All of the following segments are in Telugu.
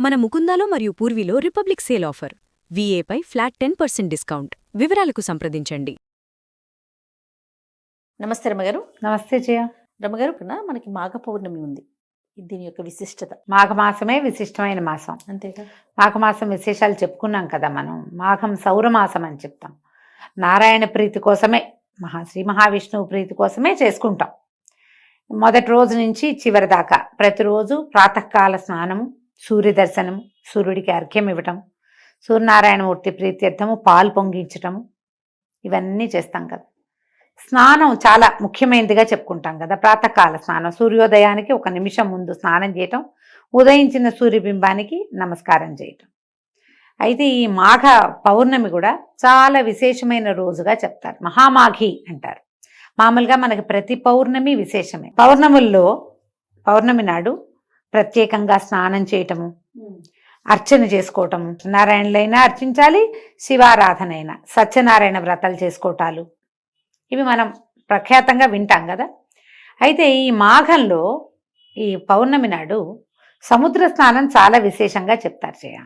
మన ముకుందాలో మరియు పూర్వీలో రిపబ్లిక్ సేల్ ఆఫర్. వీఏపై ఫ్లాట్ 10% డిస్కౌంట్. వివరాలకు సంప్రదించండి. నమస్తే రమ్మగారు. నమస్తే జయ. రమ్మగారు, మనకి మాఘ పౌర్ణమి ఉంది. దీని యొక్క విశిష్టత. మాఘమాసమే విశిష్టమైన మాసం. అంతేగా, మాఘమాసం విశేషాలు చెప్పుకున్నాం కదా మనం. మాఘం సౌరమాసం అని చెప్తాం. నారాయణ ప్రీతి కోసమే, శ్రీ మహావిష్ణువు ప్రీతి కోసమే చేసుకుంటాం. మొదటి రోజు నుంచి చివరి దాకా ప్రతిరోజు ప్రాతకాల స్నానము, సూర్య దర్శనము, సూర్యుడికి అర్ఘ్యం ఇవ్వటం, సూర్యనారాయణమూర్తి ప్రీత్యర్థము పాలు పొంగించటము, ఇవన్నీ చేస్తాం కదా. స్నానం చాలా ముఖ్యమైనదిగా చెప్పుకుంటాం కదా. ప్రాతకాల స్నానం, సూర్యోదయానికి 1 నిమిషం ముందు స్నానం చేయటం, ఉదయించిన సూర్యబింబానికి నమస్కారం చేయటం. అయితే ఈ మాఘ పౌర్ణమి కూడా చాలా విశేషమైన రోజుగా చెప్తారు. మహామాఘి అంటారు. మామూలుగా మనకి ప్రతి పౌర్ణమి విశేషమే. పౌర్ణమి నాడు ప్రత్యేకంగా స్నానం చేయటము, అర్చన చేసుకోవటము, నారాయణులైనా అర్చించాలి, శివారాధన అయినా, సత్యనారాయణ వ్రతాలు చేసుకోవటాలు, ఇవి మనం ప్రఖ్యాతంగా వింటాం కదా. అయితే ఈ మాఘంలో ఈ పౌర్ణమి నాడు సముద్ర స్నానం చాలా విశేషంగా చెప్తారు చేయ.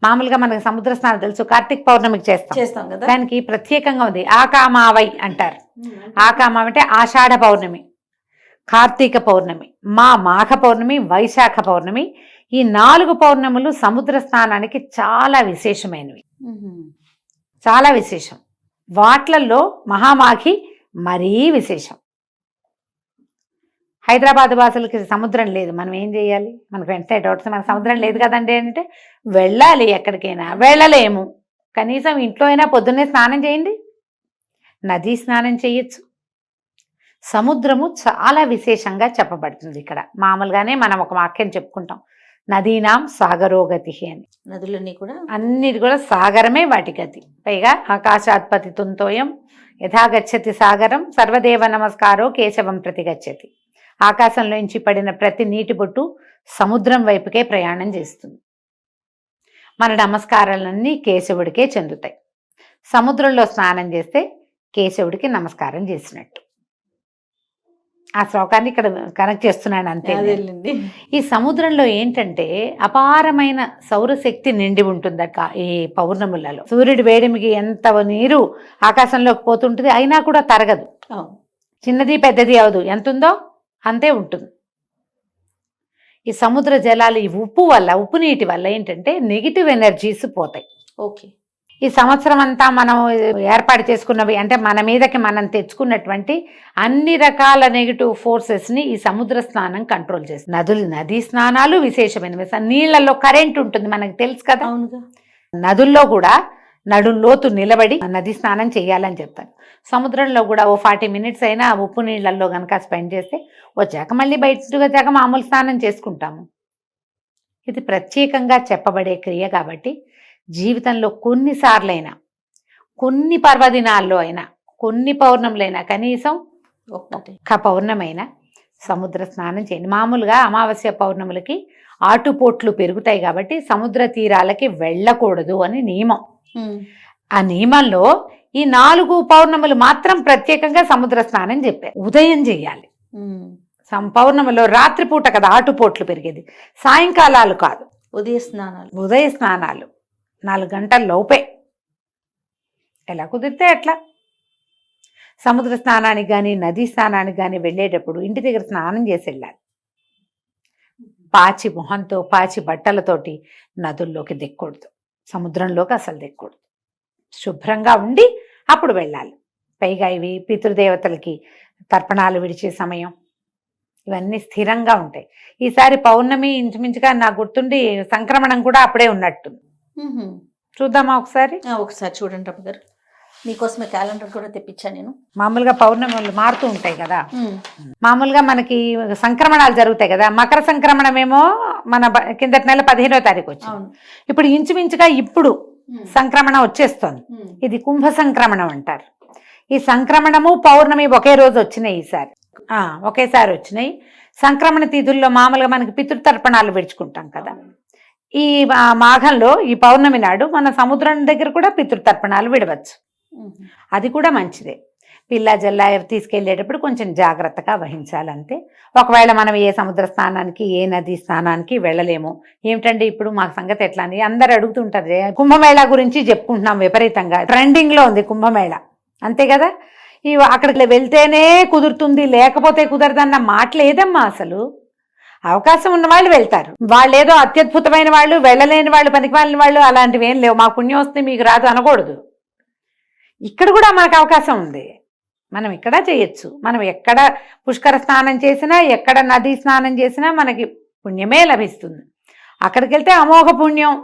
మామూలుగా మనకి సముద్ర స్నానం తెలుసు, కార్తీక పౌర్ణమికి చేస్తాం కదా. దానికి ప్రత్యేకంగా ఉంది. ఆకామావై అంటారు. ఆకామ అంటే ఆషాఢ పౌర్ణమి, కార్తీక పౌర్ణమి, మాఘ పౌర్ణమి, వైశాఖ పౌర్ణమి, ఈ 4 పౌర్ణములు సముద్ర స్నానానికి చాలా విశేషమైనవి. చాలా విశేషం. వాట్లల్లో మహామాఘి మరీ విశేషం. హైదరాబాద్ వాసులకి సముద్రం లేదు, మనం ఏం చేయాలి? మనకు వెంటనే డౌట్స్, మనకు సముద్రం లేదు కదండి అంటే వెళ్ళాలి. ఎక్కడికైనా వెళ్ళలేము, కనీసం ఇంట్లో అయినా పొద్దున్నే స్నానం చేయండి. నదీ స్నానం చేయొచ్చు. సముద్రము చాలా విశేషంగా చెప్పబడుతుంది ఇక్కడ. మామూలుగానే మనం ఒక వాక్యం చెప్పుకుంటాం, నదీనాం సాగరోగతి అని. నదులన్నీ కూడా, అన్నిటి కూడా సాగరమే వాటి గతి. పైగా ఆకాశాత్పతి తుంతోయం యథాగచ్చతి సాగరం సర్వదేవ నమస్కారో కేశవం ప్రతిగచ్చతి. ఆకాశంలోంచి పడిన ప్రతి నీటి బొట్టు సముద్రం వైపుకే ప్రయాణం చేస్తుంది. మన నమస్కారాలన్నీ కేశవుడికే చెందుతాయి. సముద్రంలో స్నానం చేస్తే కేశవుడికి నమస్కారం చేసినట్టు. ఆ శ్లోకాన్ని ఇక్కడ కనెక్ట్ చేస్తున్నాను అంతే. ఈ సముద్రంలో ఏంటంటే అపారమైన సౌరశక్తి నిండి ఉంటుందట ఈ పౌర్ణములలో. సూర్యుడి వేడిమికి ఎంత నీరు ఆకాశంలోకి పోతుంటుంది, అయినా కూడా తరగదు. చిన్నది పెద్దది అవదు, ఎంత ఉందో అంతే ఉంటుంది. ఈ సముద్ర జలాలు ఈ ఉప్పు నీటి వల్ల ఏంటంటే నెగిటివ్ ఎనర్జీస్ పోతాయి. ఓకే. ఈ సంవత్సరం అంతా మనం ఏర్పాటు చేసుకున్నవి అంటే మన మీదకి మనం తెచ్చుకున్నటువంటి అన్ని రకాల నెగిటివ్ ఫోర్సెస్ని ఈ సముద్ర స్నానం కంట్రోల్ చేస్తుంది. నదీ స్నానాలు విశేషమైనవి. నీళ్లలో కరెంట్ ఉంటుంది, మనకు తెలుసు కదా. నదుల్లో కూడా నడుంలోతు నిలబడి నదీ స్నానం చేయాలని చెప్తారు. సముద్రంలో కూడా 40 మినిట్స్ అయినా ఉప్పు నీళ్లలో కనుక స్పెండ్ చేస్తే వచ్చాక మళ్ళీ బయటకు వచ్చాక మామూలు స్నానం చేసుకుంటాము. ఇది ప్రత్యేకంగా చెప్పబడే క్రియ కాబట్టి జీవితంలో కొన్నిసార్లైనా, కొన్ని పర్వదినాల్లో అయినా, కొన్ని పౌర్ణములైనా, కనీసం ఒక్క పౌర్ణమైనా సముద్ర స్నానం చేయండి. మామూలుగా అమావాస్య పౌర్ణములకి ఆటుపోట్లు పెరుగుతాయి కాబట్టి సముద్ర తీరాలకి వెళ్ళకూడదు అని నియమం. ఆ నియమంలో ఈ 4 పౌర్ణములు మాత్రం ప్రత్యేకంగా సముద్ర స్నానం చెప్పారు. ఉదయం చేయాలి. పౌర్ణమిలో రాత్రిపూట కదా ఆటుపోట్లు పెరిగేది, సాయంకాలాలు కాదు. ఉదయ స్నానాలు 4 గంటల లోపే, ఎలా కుదిరితే అట్లా. సముద్ర స్నానానికి కానీ నదీ స్నానానికి కానీ వెళ్ళేటప్పుడు ఇంటి దగ్గర స్నానం చేసి వెళ్ళాలి. పాచి మొహంతో, పాచి బట్టలతోటి నదుల్లోకి దిక్కకూడదు, సముద్రంలోకి అసలు దిక్కకూడదు. శుభ్రంగా ఉండి అప్పుడు వెళ్ళాలి. పైగా ఇవి పితృదేవతలకి తర్పణాలు విడిచే సమయం, ఇవన్నీ స్థిరంగా ఉంటాయి. ఈసారి పౌర్ణమి ఇంచుమించుగా నాకు గుర్తుండి సంక్రమణం కూడా అప్పుడే ఉన్నట్టుంది. చూద్దామా ఒకసారి చూడండి రమ్మగారు. మీకోసమే క్యాలెండర్ కూడా తెప్పించాను నేను. మామూలుగా పౌర్ణములు మారుతూ ఉంటాయి కదా. మామూలుగా మనకి సంక్రమణాలు జరుగుతాయి కదా. మకర సంక్రమణం ఏమో మన కిందటి నెల 15వ తారీఖు వచ్చింది. ఇప్పుడు ఇంచుమించుగా ఇప్పుడు సంక్రమణం వచ్చేస్తోంది. ఇది కుంభ సంక్రమణం అంటారు. ఈ సంక్రమణము పౌర్ణమి ఒకే రోజు వచ్చినాయి. ఈసారి ఒకేసారి వచ్చినాయి. సంక్రమణ తిథుల్లో మామూలుగా మనకి పితృతర్పణాలు విడుచుకుంటాం కదా. ఈ మాఘంలో ఈ పౌర్ణమి నాడు మన సముద్రం దగ్గర కూడా పితృతర్పణాలు విడవచ్చు. అది కూడా మంచిదే. పిల్ల జల్ల తీసుకెళ్ళేటప్పుడు కొంచెం జాగ్రత్తగా వహించాలంతే. ఒకవేళ మనం ఏ సముద్ర స్నానానికి ఏ నది స్నానానికి వెళ్ళలేము, ఏమిటండి ఇప్పుడు మా సంగతి ఎట్లా అని అందరు అడుగుతుంటారు. కుంభమేళా గురించి చెప్పుకుంటున్నాం, విపరీతంగా ట్రెండింగ్లో ఉంది కుంభమేళా, అంతే కదా. అక్కడికి వెళ్తేనే కుదురుతుంది లేకపోతే కుదరదన్న మాట లేదమ్మా. అసలు అవకాశం ఉన్న వాళ్ళు వెళ్తారు, వాళ్ళు ఏదో అత్యద్భుతమైన వాళ్ళు, వెళ్ళలేని వాళ్ళు, పనికిమాలిన వాళ్ళు అలాంటివి ఏం లేవు. మా పుణ్యం వస్తే మీకు రాదు అనకూడదు. ఇక్కడ కూడా మనకు అవకాశం ఉంది, మనం ఇక్కడ చేయొచ్చు. మనం ఎక్కడ పుష్కర స్నానం చేసినా, ఎక్కడ నదీ స్నానం చేసినా మనకి పుణ్యమే లభిస్తుంది. అక్కడికి వెళ్తే అమోఘ పుణ్యం.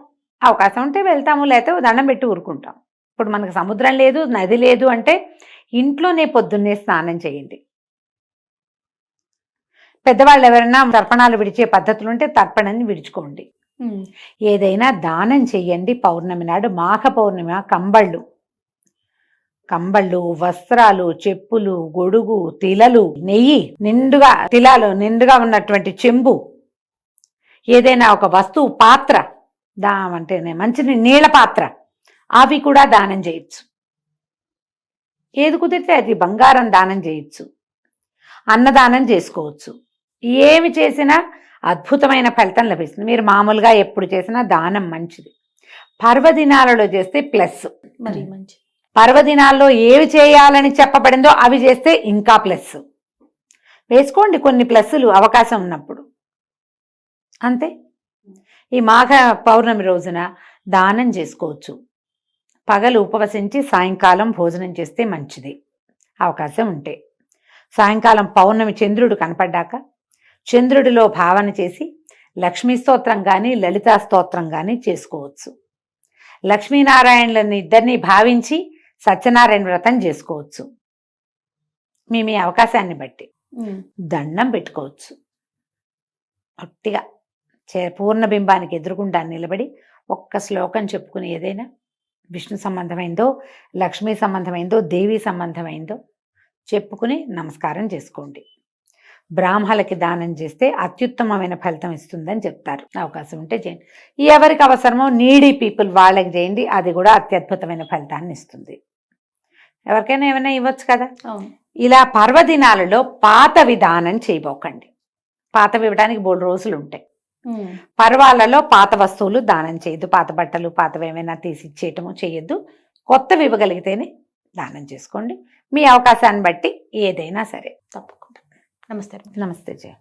అవకాశం ఉంటే వెళ్తాము, లేకపోతే దండం పెట్టి ఊరుకుంటాం. ఇప్పుడు మనకు సముద్రం లేదు, నది లేదు అంటే ఇంట్లోనే పొద్దున్నే స్నానం చేయండి. పెద్దవాళ్ళు ఎవరైనా తర్పణాలు విడిచే పద్ధతులు ఉంటే తర్పణని విడుచుకోండి. ఏదైనా దానం చెయ్యండి. పౌర్ణమి నాడు, మాఘ పౌర్ణమి, కంబళ్ళు, వస్త్రాలు, చెప్పులు, గొడుగు, తిలలు, నెయ్యి నిండుగా, తిలాలు నిండుగా ఉన్నటువంటి చెంబు, ఏదైనా ఒక వస్తువు, పాత్ర, అంటేనే మంచి నీళ్ళ పాత్ర, అవి కూడా దానం చేయొచ్చు. ఏది కుదిరితే అది. బంగారం దానం చేయొచ్చు, అన్నదానం చేసుకోవచ్చు. ఏమి చేసినా అద్భుతమైన ఫలితం లభిస్తుంది. మీరు మామూలుగా ఎప్పుడు చేసినా దానం మంచిది. పర్వదినాలలో చేస్తే ప్లస్. మరి మంచిది. పర్వదినాల్లో ఏవి చేయాలని చెప్పబడిందో అవి చేస్తే ఇంకా ప్లస్. వేసుకోండి కొన్ని ప్లస్సులు అవకాశం ఉన్నప్పుడు, అంతే. ఈ మాఘ పౌర్ణమి రోజున దానం చేసుకోవచ్చు. పగలు ఉపవసించి సాయంకాలం భోజనం చేస్తే మంచిది అవకాశం ఉంటే. సాయంకాలం పౌర్ణమి చంద్రుడు కనపడ్డాక చంద్రుడిలో భావన చేసి లక్ష్మీ స్తోత్రం కానీ లలితా స్తోత్రం కానీ చేసుకోవచ్చు. లక్ష్మీనారాయణులను ఇద్దరిని భావించి సత్యనారాయణ వ్రతం చేసుకోవచ్చు. మీ అవకాశాన్ని బట్టి దండం పెట్టుకోవచ్చు. గట్టిగా పూర్ణబింబానికి ఎదురుగుండా నిలబడి ఒక్క శ్లోకం చెప్పుకుని, ఏదైనా విష్ణు సంబంధమైందో, లక్ష్మీ సంబంధమైందో, దేవి సంబంధమైందో చెప్పుకుని నమస్కారం చేసుకోండి. బ్రాహ్మణులకి దానం చేస్తే అత్యుత్తమమైన ఫలితం ఇస్తుందని చెప్తారు. అవకాశం ఉంటే చేయండి. ఎవరికి అవసరమో నీడీ పీపుల్ వాళ్ళకి చేయండి, అది కూడా అత్యద్భుతమైన ఫలితాన్ని ఇస్తుంది. ఎవరికైనా ఏమైనా ఇవ్వచ్చు కదా. ఇలా పర్వదినాలలో పాతవి దానం చేయబోకండి. పాతవి ఇవ్వడానికి 3 రోజులు ఉంటాయి. పర్వాలలో పాత వస్తువులు దానం చేయొద్దు. పాత బట్టలు, పాతవి ఏమైనా తీసి ఇచ్చేయటము చేయొద్దు. కొత్తవి ఇవ్వగలిగితేనే దానం చేసుకోండి. మీ అవకాశాన్ని బట్టి ఏదైనా సరే. తప్పకుండా. నమస్తే. నమస్తే జయ.